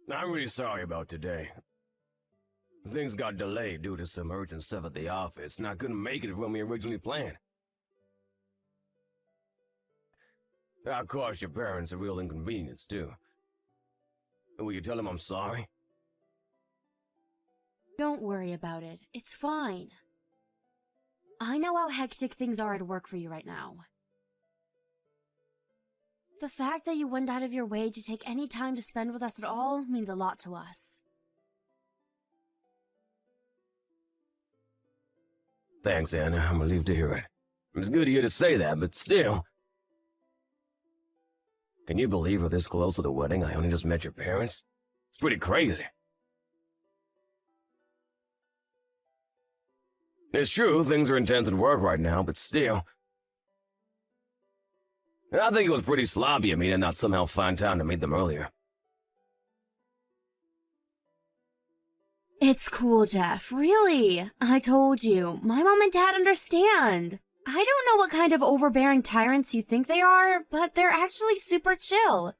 I'm really sorry about today. Things got delayed due to some urgent stuff at the office, and I couldn't make it when we originally planned. I caused your parents a real inconvenience, too. Will you tell them I'm sorry? Don't worry about it. It's fine. I know how hectic things are at work for you right now. The fact that you went out of your way to take any time to spend with us at all means a lot to us. Thanks, Anna. I'm relieved to hear it. It's good of you to say that, but still. Can you believe we're this close to the wedding? I only just met your parents. It's pretty crazy. It's true, things are intense at work right now, but still. I think it was pretty sloppy of me to not somehow find time to meet them earlier. It's cool, Jeff. Really. I told you. My mom and dad understand. I don't know what kind of overbearing tyrants you think they are, but they're actually super chill.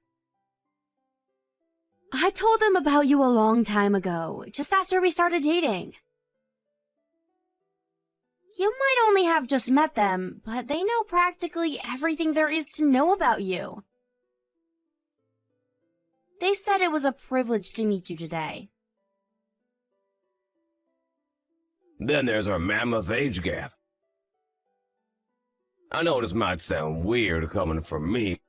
I told them about you a long time ago, just after we started dating. You might only have just met them, but they know practically everything there is to know about you. They said it was a privilege to meet you today. Then there's our mammoth age gap. I know this might sound weird coming from me,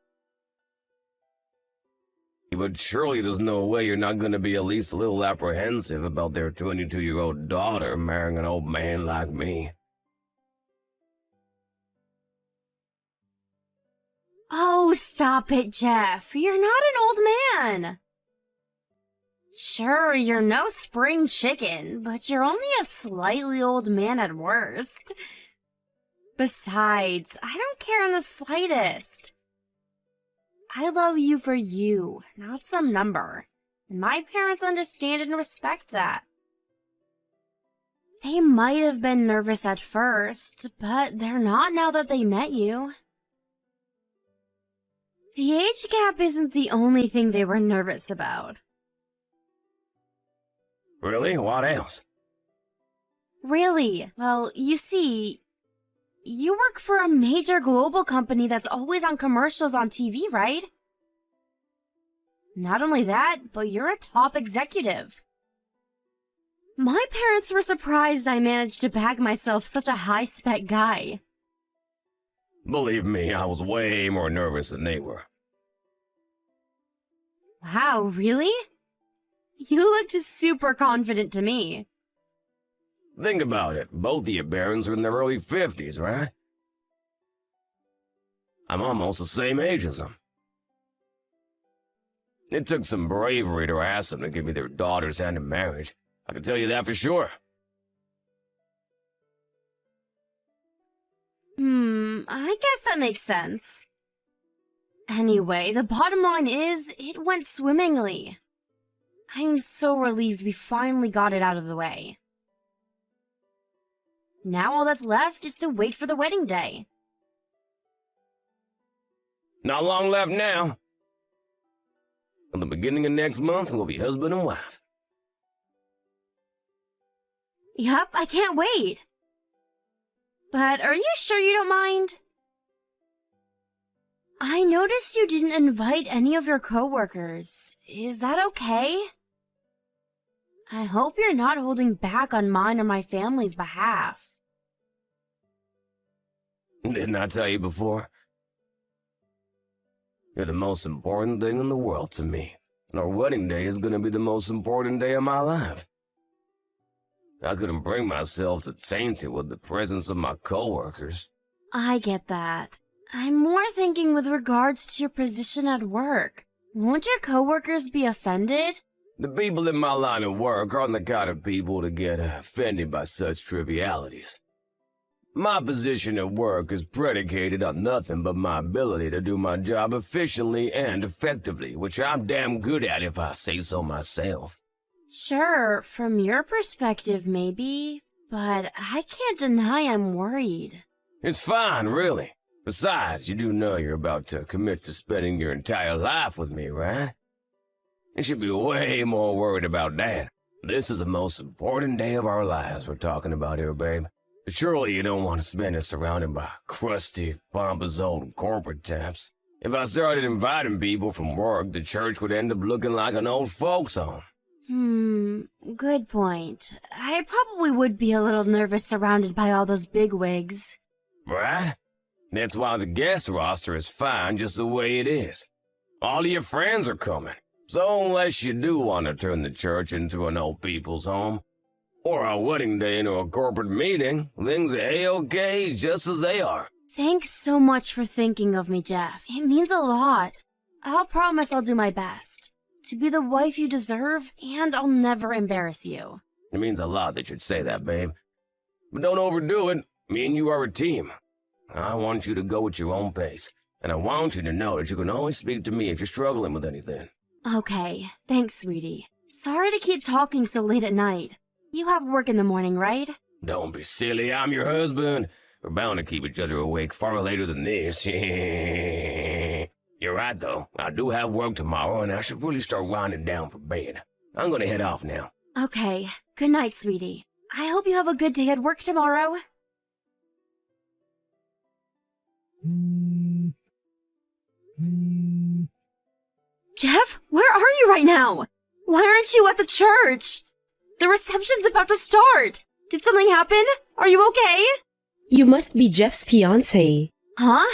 but surely there's no way you're not going to be at least a little apprehensive about their 22-year-old daughter marrying an old man like me. Oh, stop it, Jeff. You're not an old man. Sure, you're no spring chicken, but you're only a slightly old man at worst. Besides, I don't care in the slightest. I love you for you, not some number, and my parents understand and respect that. They might have been nervous at first, but they're not now that they met you. The age gap isn't the only thing they were nervous about. Really? What else? Really? Well, you see, you work for a major global company that's always on commercials on TV, right? Not only that, but you're a top executive. My parents were surprised I managed to bag myself such a high-spec guy. Believe me, I was way more nervous than they were. Wow, really? You looked super confident to me. Think about it. Both of your parents are in their early 50s, right? I'm almost the same age as them. It took some bravery to ask them to give me their daughter's hand in marriage. I can tell you that for sure. I guess that makes sense. Anyway, the bottom line is, it went swimmingly. I'm so relieved we finally got it out of the way. Now all that's left is to wait for the wedding day. Not long left now. At the beginning of next month, we'll be husband and wife. Yup, I can't wait. But are you sure you don't mind? I noticed you didn't invite any of your coworkers. Is that okay? I hope you're not holding back on mine or my family's behalf. Didn't I tell you before? You're the most important thing in the world to me, and our wedding day is gonna be the most important day of my life. I couldn't bring myself to taint it with the presence of my coworkers. I get that. I'm more thinking with regards to your position at work. Won't your coworkers be offended? The people in my line of work aren't the kind of people to get offended by such trivialities. My position at work is predicated on nothing but my ability to do my job efficiently and effectively, which I'm damn good at if I say so myself. Sure, from your perspective maybe, but I can't deny I'm worried. It's fine, really. Besides, you do know you're about to commit to spending your entire life with me, right? and she'd be way more worried about that. This is the most important day of our lives we're talking about here, babe. Surely you don't want to spend it surrounded by crusty, pompous old corporate taps. If I started inviting people from work, the church would end up looking like an old folks' home. Good point. I probably would be a little nervous surrounded by all those bigwigs. Right? That's why the guest roster is fine just the way it is. All of your friends are coming. So unless you do want to turn the church into an old people's home, or our wedding day into a corporate meeting, things are A-okay just as they are. Thanks so much for thinking of me, Jeff. It means a lot. I'll promise I'll do my best to be the wife you deserve, and I'll never embarrass you. It means a lot that you'd say that, babe. But don't overdo it. Me and you are a team. I want you to go at your own pace, and I want you to know that you can always speak to me if you're struggling with anything. Okay, thanks, sweetie. Sorry to keep talking so late at night. You have work in the morning, right? Don't be silly, I'm your husband. We're bound to keep each other awake far later than this. You're right, though. I do have work tomorrow, and I should really start winding down for bed. I'm gonna head off now. Okay, good night, sweetie. I hope you have a good day at work tomorrow. Jeff, where are you right now? Why aren't you at the church? The reception's about to start. Did something happen? Are you okay? You must be Jeff's fiancé. Huh?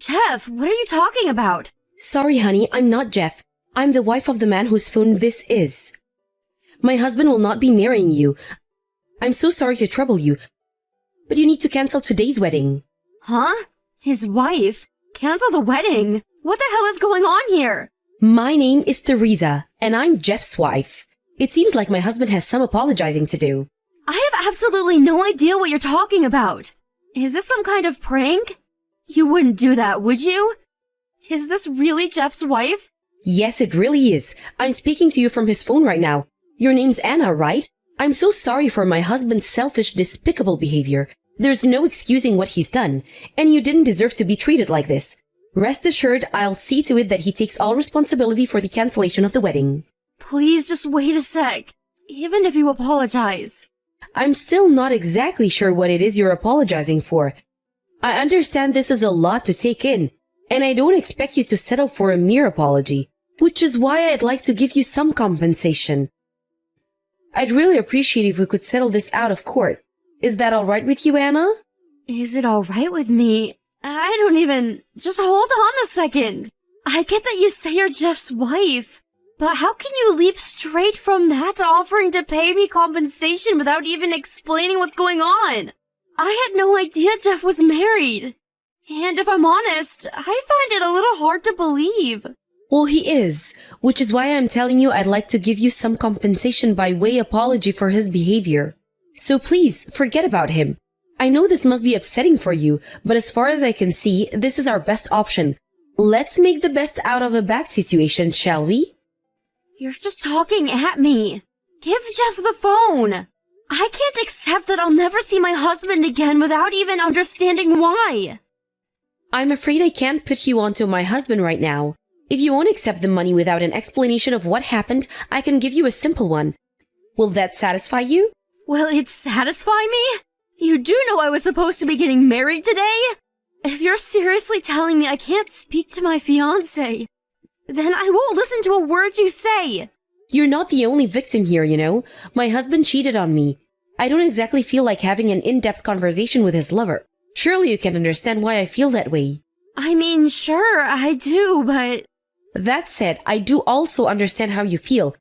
Jeff, what are you talking about? Sorry, honey, I'm not Jeff. I'm the wife of the man whose phone this is. My husband will not be marrying you. I'm so sorry to trouble you, but you need to cancel today's wedding. Huh? His wife? Cancel the wedding? What the hell is going on here? My name is Teresa, and I'm Jeff's wife. It seems like my husband has some apologizing to do. I have absolutely no idea what you're talking about. Is this some kind of prank? You wouldn't do that, would you? Is this really Jeff's wife? Yes, it really is. I'm speaking to you from his phone right now. Your name's Anna, right? I'm so sorry for my husband's selfish, despicable behavior. There's no excusing what he's done, and you didn't deserve to be treated like this. Rest assured, I'll see to it that he takes all responsibility for the cancellation of the wedding. Please just wait a sec. Even if you apologize. I'm still not exactly sure what it is you're apologizing for. I understand this is a lot to take in, and I don't expect you to settle for a mere apology, which is why I'd like to give you some compensation. I'd really appreciate if we could settle this out of court. Is that all right with you, Anna? Is it all right with me? I don't even... Just hold on a second. I get that you say you're Jeff's wife, but how can you leap straight from that to offering to pay me compensation without even explaining what's going on? I had no idea Jeff was married. And if I'm honest, I find it a little hard to believe. Well, he is, which is why I'm telling you I'd like to give you some compensation by way apology for his behavior. So please, forget about him. I know this must be upsetting for you, but as far as I can see, this is our best option. Let's make the best out of a bad situation, shall we? You're just talking at me. Give Jeff the phone. I can't accept that I'll never see my husband again without even understanding why. I'm afraid I can't put you onto my husband right now. If you won't accept the money without an explanation of what happened, I can give you a simple one. Will that satisfy you? Will it satisfy me? You do know I was supposed to be getting married today? If you're seriously telling me I can't speak to my fiancé, then I won't listen to a word you say. You're not the only victim here, you know. My husband cheated on me. I don't exactly feel like having an in-depth conversation with his lover. Surely you can understand why I feel that way. I mean, sure, I do, but... That said, I do also understand how you feel,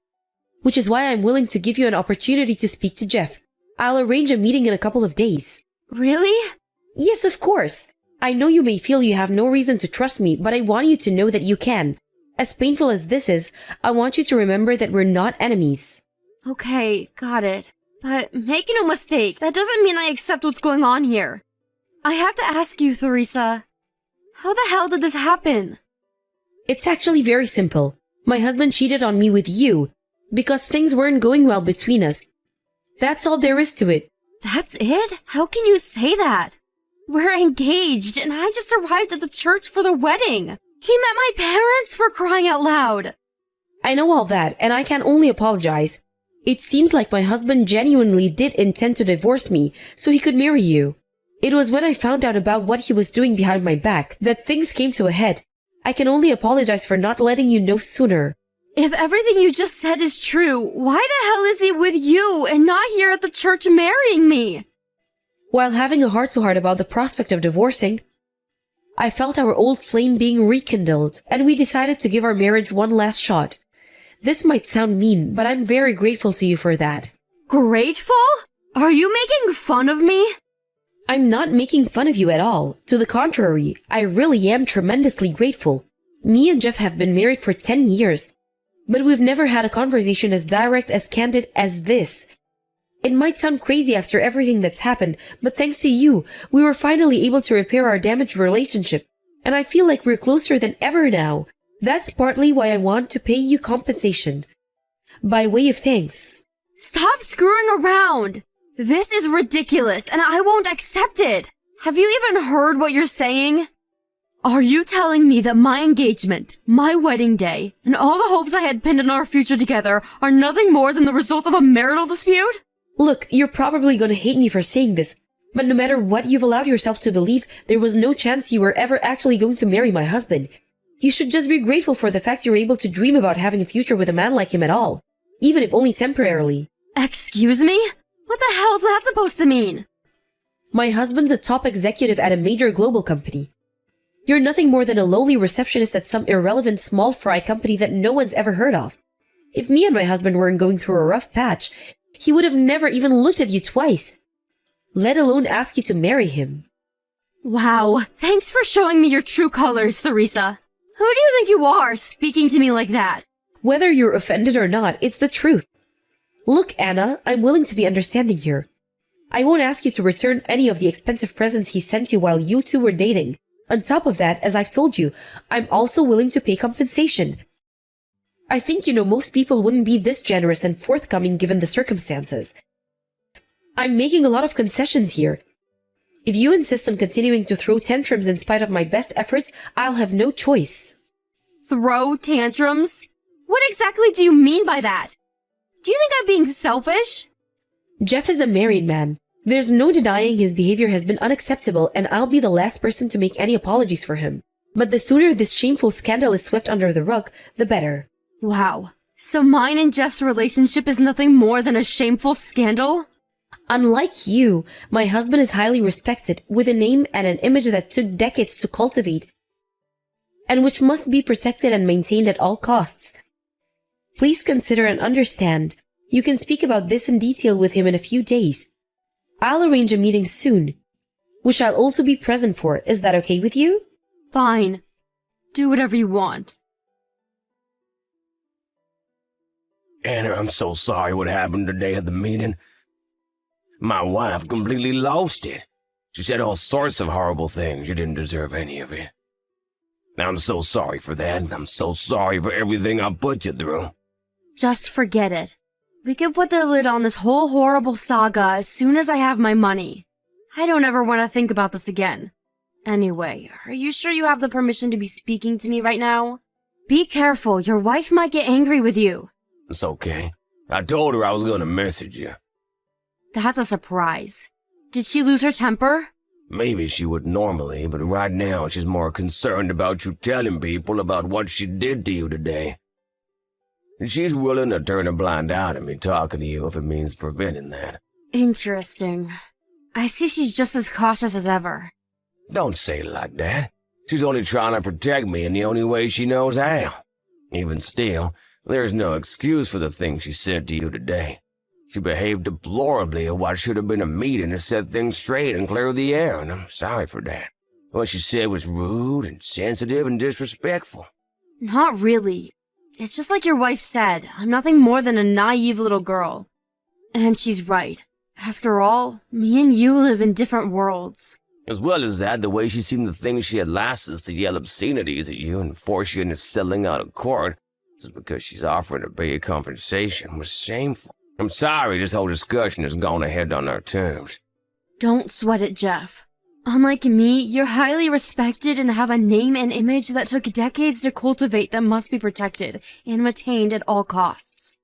which is why I'm willing to give you an opportunity to speak to Jeff. I'll arrange a meeting in a couple of days. Really? Yes, of course. I know you may feel you have no reason to trust me, but I want you to know that you can. As painful as this is, I want you to remember that we're not enemies. Okay, got it. But make no mistake, that doesn't mean I accept what's going on here. I have to ask you, Teresa, how the hell did this happen? It's actually very simple. My husband cheated on me with you because things weren't going well between us. That's all there is to it. That's it? How can you say that? We're engaged, and I just arrived at the church for the wedding. He met my parents, for crying out loud. I know all that, and I can only apologize. It seems like my husband genuinely did intend to divorce me so he could marry you. It was when I found out about what he was doing behind my back that things came to a head. I can only apologize for not letting you know sooner. If everything you just said is true, why the hell is he with you and not here at the church marrying me? While having a heart-to-heart about the prospect of divorcing, I felt our old flame being rekindled, and we decided to give our marriage one last shot. This might sound mean, but I'm very grateful to you for that. Grateful? Are you making fun of me? I'm not making fun of you at all. To the contrary, I really am tremendously grateful. Me and Jeff have been married for 10 years, but we've never had a conversation as direct, as candid as this. It might sound crazy after everything that's happened, but thanks to you, we were finally able to repair our damaged relationship, and I feel like we're closer than ever now. That's partly why I want to pay you compensation. By way of thanks. Stop screwing around! This is ridiculous, and I won't accept it! Have you even heard what you're saying? Are you telling me that my engagement, my wedding day, and all the hopes I had pinned on our future together are nothing more than the result of a marital dispute? Look, you're probably going to hate me for saying this, but no matter what you've allowed yourself to believe, there was no chance you were ever actually going to marry my husband. You should just be grateful for the fact you were able to dream about having a future with a man like him at all, even if only temporarily. Excuse me? What the hell's that supposed to mean? My husband's a top executive at a major global company. You're nothing more than a lowly receptionist at some irrelevant small fry company that no one's ever heard of. If me and my husband weren't going through a rough patch, he would have never even looked at you twice, let alone ask you to marry him. Wow, thanks for showing me your true colors, Theresa. Who do you think you are, speaking to me like that? Whether you're offended or not, it's the truth. Look, Anna, I'm willing to be understanding here. I won't ask you to return any of the expensive presents he sent you while you two were dating. On top of that, as I've told you, I'm also willing to pay compensation. I think you know most people wouldn't be this generous and forthcoming given the circumstances. I'm making a lot of concessions here. If you insist on continuing to throw tantrums in spite of my best efforts, I'll have no choice. Throw tantrums? What exactly do you mean by that? Do you think I'm being selfish? Jeff is a married man. There's no denying his behavior has been unacceptable, and I'll be the last person to make any apologies for him. But the sooner this shameful scandal is swept under the rug, the better. Wow. So mine and Jeff's relationship is nothing more than a shameful scandal? Unlike you, my husband is highly respected, with a name and an image that took decades to cultivate, and which must be protected and maintained at all costs. Please consider and understand. You can speak about this in detail with him in a few days. I'll arrange a meeting soon, which I'll also be present for. Is that okay with you? Fine. Do whatever you want. Anna, I'm so sorry what happened today at the meeting. My wife completely lost it. She said all sorts of horrible things. You didn't deserve any of it. I'm so sorry for that. I'm so sorry for everything I put you through. Just forget it. We can put the lid on this whole horrible saga as soon as I have my money. I don't ever want to think about this again. Anyway, are you sure you have the permission to be speaking to me right now? Be careful, your wife might get angry with you. It's okay. I told her I was going to message you. That's a surprise. Did she lose her temper? Maybe she would normally, but right now she's more concerned about you telling people about what she did to you today. And she's willing to turn a blind eye to me talking to you if it means preventing that. Interesting. I see she's just as cautious as ever. Don't say it like that. She's only trying to protect me in the only way she knows how. Even still, there's no excuse for the things she said to you today. She behaved deplorably at what should have been a meeting to set things straight and clear the air, and I'm sorry for that. What she said was rude and sensitive and disrespectful. Not really. It's just like your wife said, I'm nothing more than a naive little girl. And she's right. After all, me and you live in different worlds. As well as that, the way she seemed to think she had license to yell obscenities at you and force you into settling out of court just because she's offering to pay you compensation was shameful. I'm sorry this whole discussion has gone ahead on our terms. Don't sweat it, Jeff. Unlike me, you're highly respected and have a name and image that took decades to cultivate that must be protected and maintained at all costs.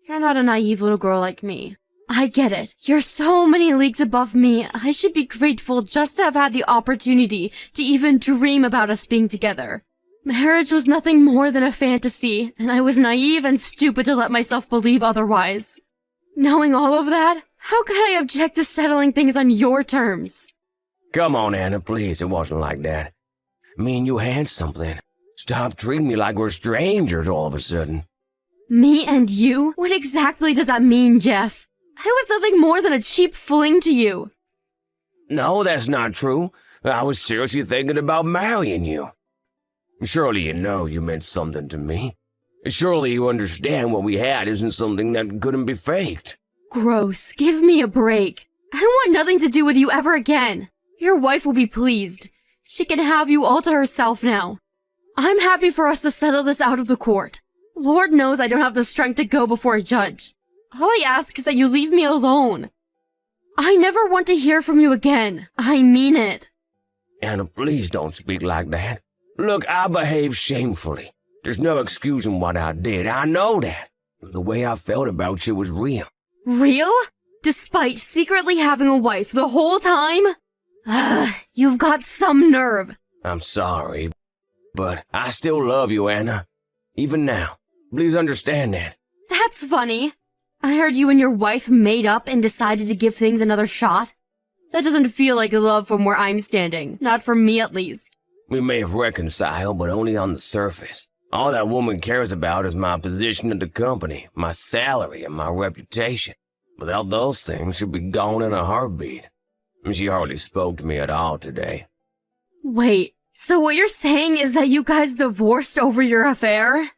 You're not a naive little girl like me. I get it. You're so many leagues above me. I should be grateful just to have had the opportunity to even dream about us being together. Marriage was nothing more than a fantasy, and I was naive and stupid to let myself believe otherwise. Knowing all of that, how could I object to settling things on your terms? Come on, Anna, please. It wasn't like that. Me and you had something. Stop treating me like we're strangers all of a sudden. Me and you? What exactly does that mean, Jeff? I was nothing more than a cheap fling to you. No, that's not true. I was seriously thinking about marrying you. Surely you know you meant something to me. Surely you understand what we had isn't something that couldn't be faked. Gross. Give me a break. I want nothing to do with you ever again. Your wife will be pleased. She can have you all to herself now. I'm happy for us to settle this out of the court. Lord knows I don't have the strength to go before a judge. All I ask is that you leave me alone. I never want to hear from you again. I mean it. Anna, please don't speak like that. Look, I behaved shamefully. There's no excusing what I did. I know that. The way I felt about you was real. Real? Despite secretly having a wife the whole time? You've got some nerve. I'm sorry, but I still love you, Anna. Even now. Please understand that. That's funny. I heard you and your wife made up and decided to give things another shot. That doesn't feel like love from where I'm standing. Not from me, at least. We may have reconciled, but only on the surface. All that woman cares about is my position in the company, my salary, and my reputation. Without those things, she'd be gone in a heartbeat. She hardly spoke to me at all today. Wait, so what you're saying is that you guys divorced over your affair?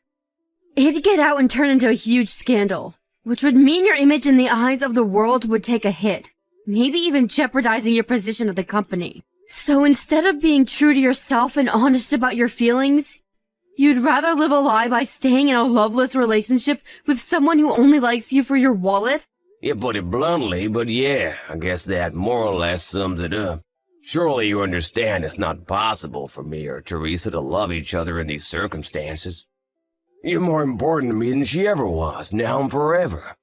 It'd get out and turn into a huge scandal, which would mean your image in the eyes of the world would take a hit, maybe even jeopardizing your position at the company. So instead of being true to yourself and honest about your feelings, you'd rather live a lie by staying in a loveless relationship with someone who only likes you for your wallet? You put it bluntly, but yeah, I guess that more or less sums it up. Surely you understand it's not possible for me or Teresa to love each other in these circumstances. You're more important to me than she ever was, now and forever.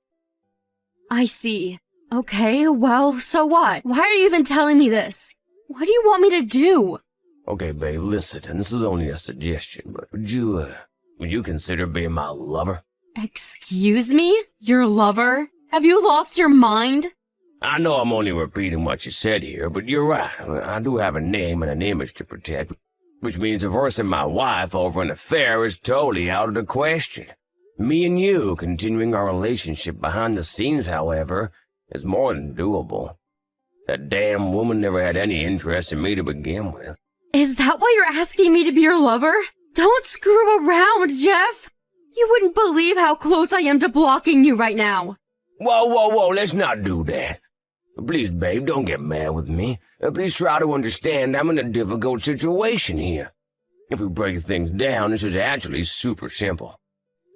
I see. Okay, well, so what? Why are you even telling me this? What do you want me to do? Okay, babe, listen, and this is only a suggestion, but would you consider being my lover? Excuse me? Your lover? Have you lost your mind? I know I'm only repeating what you said here, but you're right. I do have a name and an image to protect, which means divorcing my wife over an affair is totally out of the question. Me and you continuing our relationship behind the scenes, however, is more than doable. That damn woman never had any interest in me to begin with. Is that why you're asking me to be your lover? Don't screw around, Jeff! You wouldn't believe how close I am to blocking you right now. Whoa, let's not do that. Please, babe, don't get mad with me. Please try to understand I'm in a difficult situation here. If we break things down, this is actually super simple.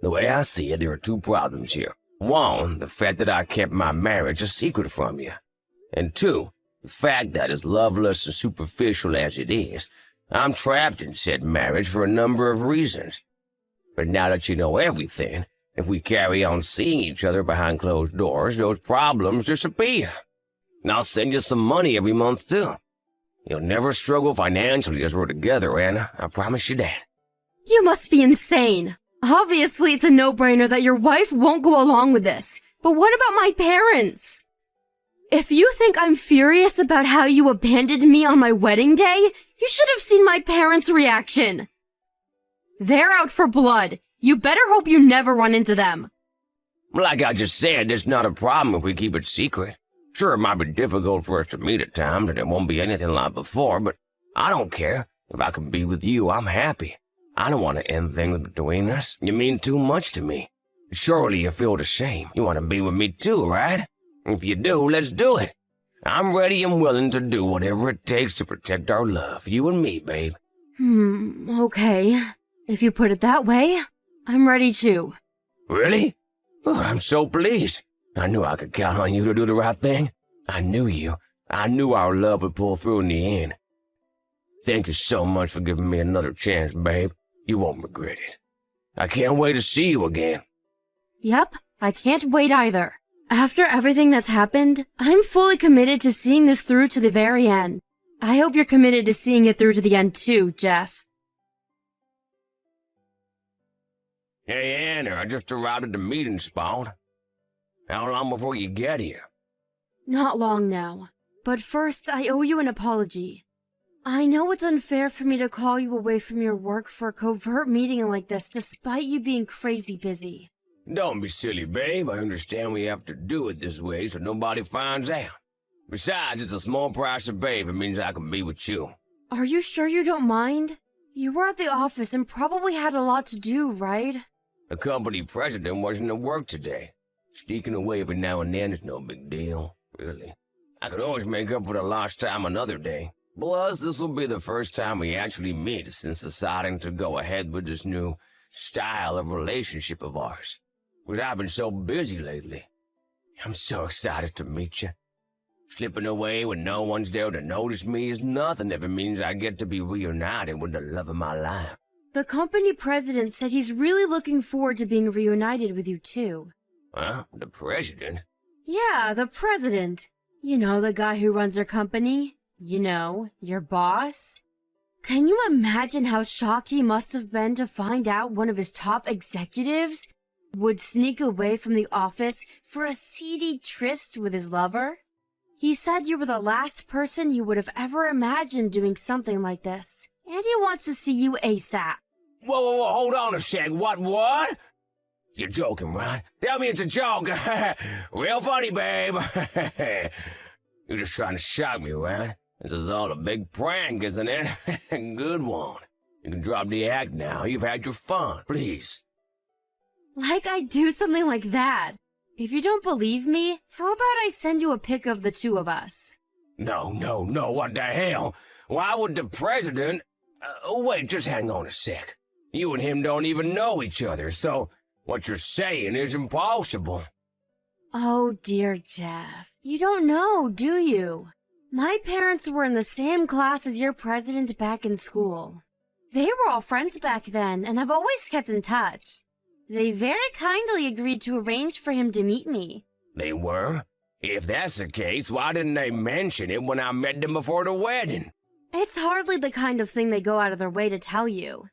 The way I see it, there are two problems here. One, the fact that I kept my marriage a secret from you. And two, the fact that as loveless and superficial as it is, I'm trapped in said marriage for a number of reasons. But now that you know everything, if we carry on seeing each other behind closed doors, those problems disappear. And I'll send you some money every month, too. You'll never struggle financially as we're together, Anna. I promise you that. You must be insane. Obviously, it's a no-brainer that your wife won't go along with this. But what about my parents? If you think I'm furious about how you abandoned me on my wedding day, you should have seen my parents' reaction. They're out for blood. You better hope you never run into them. Like I just said, it's not a problem if we keep it secret. Sure, it might be difficult for us to meet at times, and it won't be anything like before, but I don't care. If I can be with you, I'm happy. I don't want to end things between us. You mean too much to me. Surely you feel the same. You want to be with me too, right? If you do, let's do it. I'm ready and willing to do whatever it takes to protect our love, you and me, babe. Okay. If you put it that way, I'm ready too. Really? Oh, I'm so pleased. I knew I could count on you to do the right thing. I knew you. I knew our love would pull through in the end. Thank you so much for giving me another chance, babe. You won't regret it. I can't wait to see you again. Yep, I can't wait either. After everything that's happened, I'm fully committed to seeing this through to the very end. I hope you're committed to seeing it through to the end too, Jeff. Hey, Anna, I just arrived at the meeting spot. How long before you get here? Not long now. But first, I owe you an apology. I know it's unfair for me to call you away from your work for a covert meeting like this despite you being crazy busy. Don't be silly, babe. I understand we have to do it this way so nobody finds out. Besides, it's a small price to pay if it means I can be with you. Are you sure you don't mind? You were at the office and probably had a lot to do, right? The company president wasn't at work today. Sneaking away every now and then is no big deal, really. I could always make up for the lost time another day. Plus, this will be the first time we actually meet since deciding to go ahead with this new style of relationship of ours. Because I've been so busy lately. I'm so excited to meet you. Slipping away when no one's there to notice me is nothing if it means I get to be reunited with the love of my life. The company president said he's really looking forward to being reunited with you too. Huh? The president? Yeah, the president. You know, the guy who runs our company. You know, your boss. Can you imagine how shocked he must have been to find out one of his top executives would sneak away from the office for a seedy tryst with his lover? He said you were the last person he would have ever imagined doing something like this, and he wants to see you ASAP. Whoa, hold on a sec. What? You're joking, right? Tell me it's a joke. Real funny, babe. You're just trying to shock me, right? This is all a big prank, isn't it? Good one. You can drop the act now. You've had your fun. Please. Like I'd do something like that. If you don't believe me, how about I send you a pic of the two of us? No, what the hell? Why would the president... wait, just hang on a sec. You and him don't even know each other, so what you're saying is impossible. Oh dear, Jeff. You don't know, do you? My parents were in the same class as your president back in school. They were all friends back then, and have always kept in touch. They very kindly agreed to arrange for him to meet me. They were? If that's the case, why didn't they mention it when I met them before the wedding? It's hardly the kind of thing they go out of their way to tell you.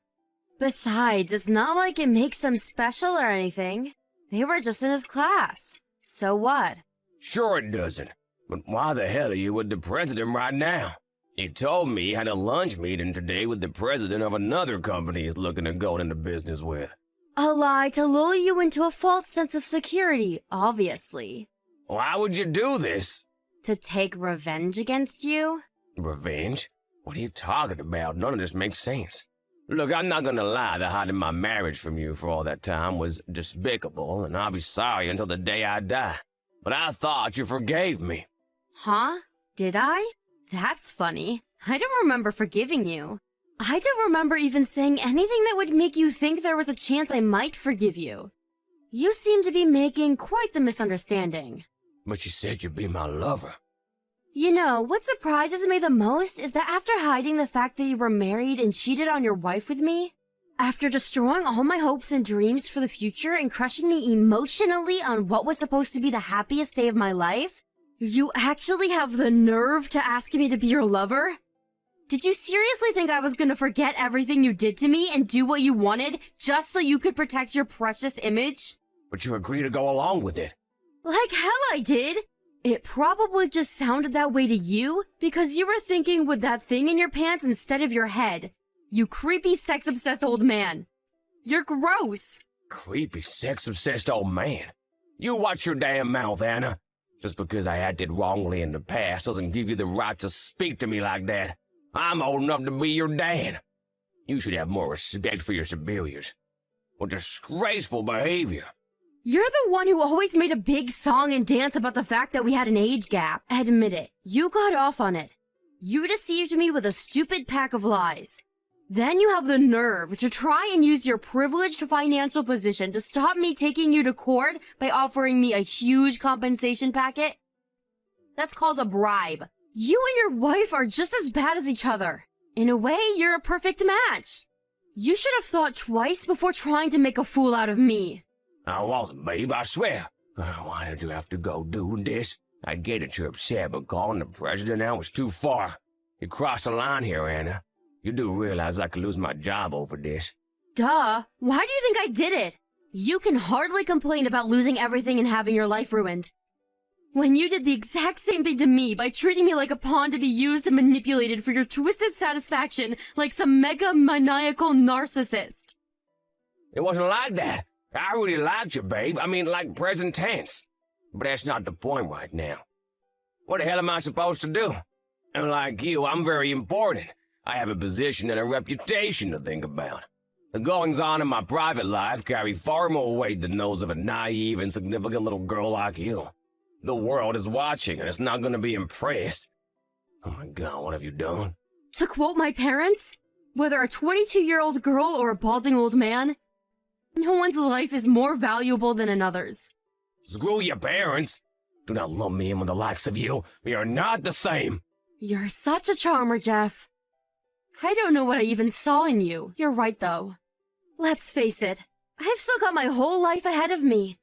Besides, it's not like it makes them special or anything. They were just in his class. So what? Sure it doesn't. But why the hell are you with the president right now? He told me he had a lunch meeting today with the president of another company he's looking to go into business with. A lie to lull you into a false sense of security, obviously. Why would you do this? To take revenge against you? Revenge? What are you talking about? None of this makes sense. Look, I'm not gonna lie that hiding my marriage from you for all that time was despicable, and I'll be sorry until the day I die. But I thought you forgave me. Huh? Did I? That's funny. I don't remember forgiving you. I don't remember even saying anything that would make you think there was a chance I might forgive you. You seem to be making quite the misunderstanding. But you said you'd be my lover. You know, what surprises me the most is that after hiding the fact that you were married and cheated on your wife with me, after destroying all my hopes and dreams for the future and crushing me emotionally on what was supposed to be the happiest day of my life, you actually have the nerve to ask me to be your lover? Did you seriously think I was gonna forget everything you did to me and do what you wanted just so you could protect your precious image? But you agreed to go along with it. Like hell I did! It probably just sounded that way to you because you were thinking with that thing in your pants instead of your head. You creepy sex-obsessed old man. You're gross. Creepy sex-obsessed old man. You watch your damn mouth, Anna. Just because I acted wrongly in the past doesn't give you the right to speak to me like that. I'm old enough to be your dad. You should have more respect for your superiors. What disgraceful behavior. You're the one who always made a big song and dance about the fact that we had an age gap. Admit it. You got off on it. You deceived me with a stupid pack of lies. Then you have the nerve to try and use your privileged financial position to stop me taking you to court by offering me a huge compensation packet? That's called a bribe. You and your wife are just as bad as each other. In a way, you're a perfect match. You should have thought twice before trying to make a fool out of me. I wasn't, babe, I swear. Why did you have to go do this? I get it, you're upset, but calling the president out was too far. You crossed the line here, Anna. You do realize I could lose my job over this. Duh. Why do you think I did it? You can hardly complain about losing everything and having your life ruined. When you did the exact same thing to me by treating me like a pawn to be used and manipulated for your twisted satisfaction like some mega maniacal narcissist. It wasn't like that. I really liked you, babe. I mean, like present tense. But that's not the point right now. What the hell am I supposed to do? And like you, I'm very important. I have a position and a reputation to think about. The goings-on in my private life carry far more weight than those of a naive, insignificant little girl like you. The world is watching, and it's not going to be impressed. Oh my god, what have you done? To quote my parents, whether a 22-year-old girl or a balding old man, no one's life is more valuable than another's. Screw your parents. Do not lump me in with the likes of you. We are not the same. You're such a charmer, Jeff. I don't know what I even saw in you. You're right, though. Let's face it, I've still got my whole life ahead of me.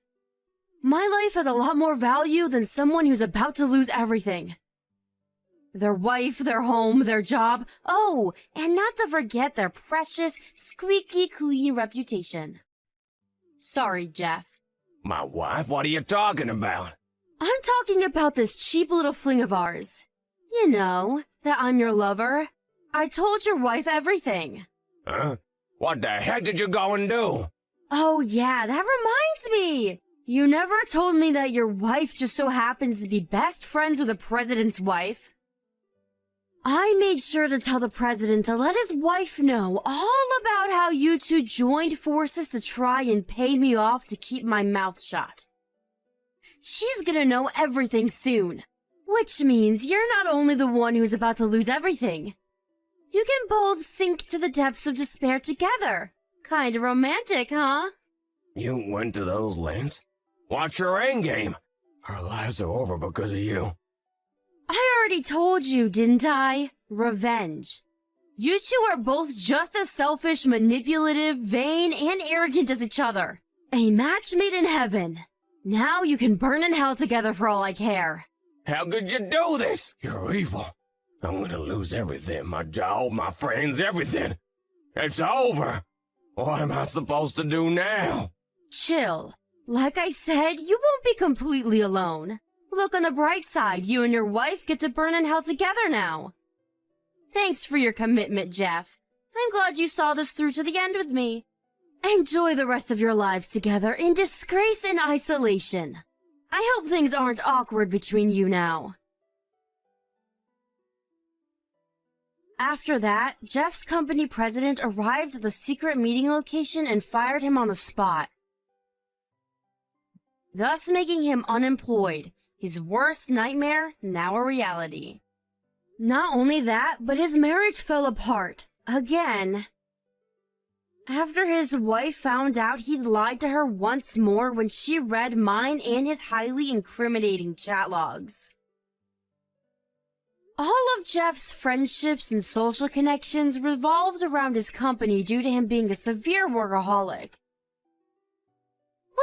My life has a lot more value than someone who's about to lose everything. Their wife, their home, their job. Oh, and not to forget their precious, squeaky clean reputation. Sorry, Jeff. My wife? What are you talking about? I'm talking about this cheap little fling of ours. You know, that I'm your lover. I told your wife everything. Huh? What the heck did you go and do? Oh yeah, that reminds me. You never told me that your wife just so happens to be best friends with the president's wife. I made sure to tell the president to let his wife know all about how you two joined forces to try and pay me off to keep my mouth shut. She's gonna know everything soon, which means you're not only the one who's about to lose everything. You can both sink to the depths of despair together. Kinda romantic, huh? You went to those lengths? What's your endgame? Our lives are over because of you. I already told you, didn't I? Revenge. You two are both just as selfish, manipulative, vain, and arrogant as each other. A match made in heaven. Now you can burn in hell together for all I care. How could you do this? You're evil. I'm gonna lose everything. My job, my friends, everything. It's over. What am I supposed to do now? Chill. Like I said, you won't be completely alone. Look on the bright side, you and your wife get to burn in hell together now. Thanks for your commitment, Jeff. I'm glad you saw this through to the end with me. Enjoy the rest of your lives together in disgrace and isolation. I hope things aren't awkward between you now. After that, Jeff's company president arrived at the secret meeting location and fired him on the spot, thus making him unemployed. His worst nightmare, now a reality. Not only that, but his marriage fell apart. Again. After his wife found out he'd lied to her once more when she read mine and his highly incriminating chat logs. All of Jeff's friendships and social connections revolved around his company due to him being a severe workaholic.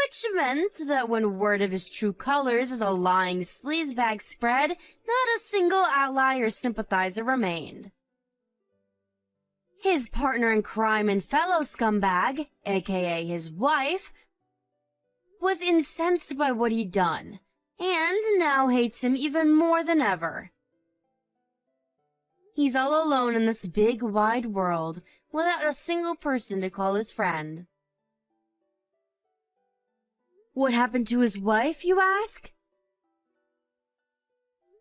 Which meant that when word of his true colors as a lying sleazebag spread, not a single ally or sympathizer remained. His partner in crime and fellow scumbag, aka his wife, was incensed by what he'd done, and now hates him even more than ever. He's all alone in this big, wide world, without a single person to call his friend. What happened to his wife, you ask?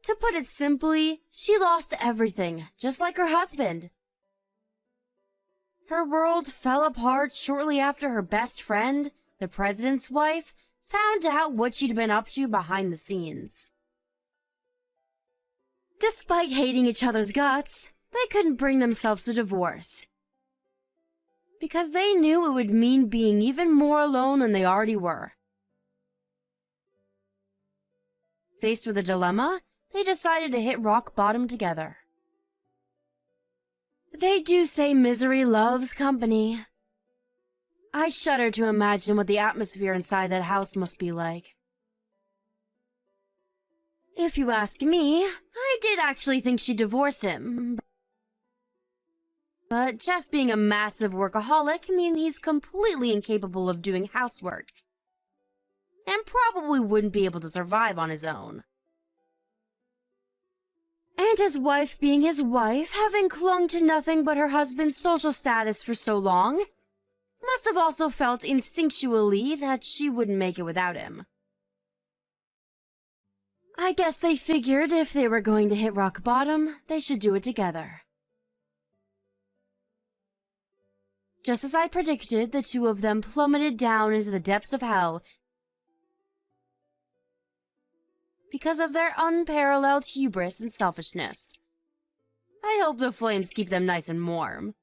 To put it simply, she lost everything, just like her husband. Her world fell apart shortly after her best friend, the president's wife, found out what she'd been up to behind the scenes. Despite hating each other's guts, they couldn't bring themselves to divorce. Because they knew it would mean being even more alone than they already were. Faced with a dilemma, they decided to hit rock bottom together. They do say misery loves company. I shudder to imagine what the atmosphere inside that house must be like. If you ask me, I did actually think she'd divorce him. But Jeff being a massive workaholic means he's completely incapable of doing housework, and probably wouldn't be able to survive on his own. And his wife being his wife, having clung to nothing but her husband's social status for so long, must have also felt instinctually that she wouldn't make it without him. I guess they figured if they were going to hit rock bottom, they should do it together. Just as I predicted, the two of them plummeted down into the depths of hell because of their unparalleled hubris and selfishness. I hope the flames keep them nice and warm.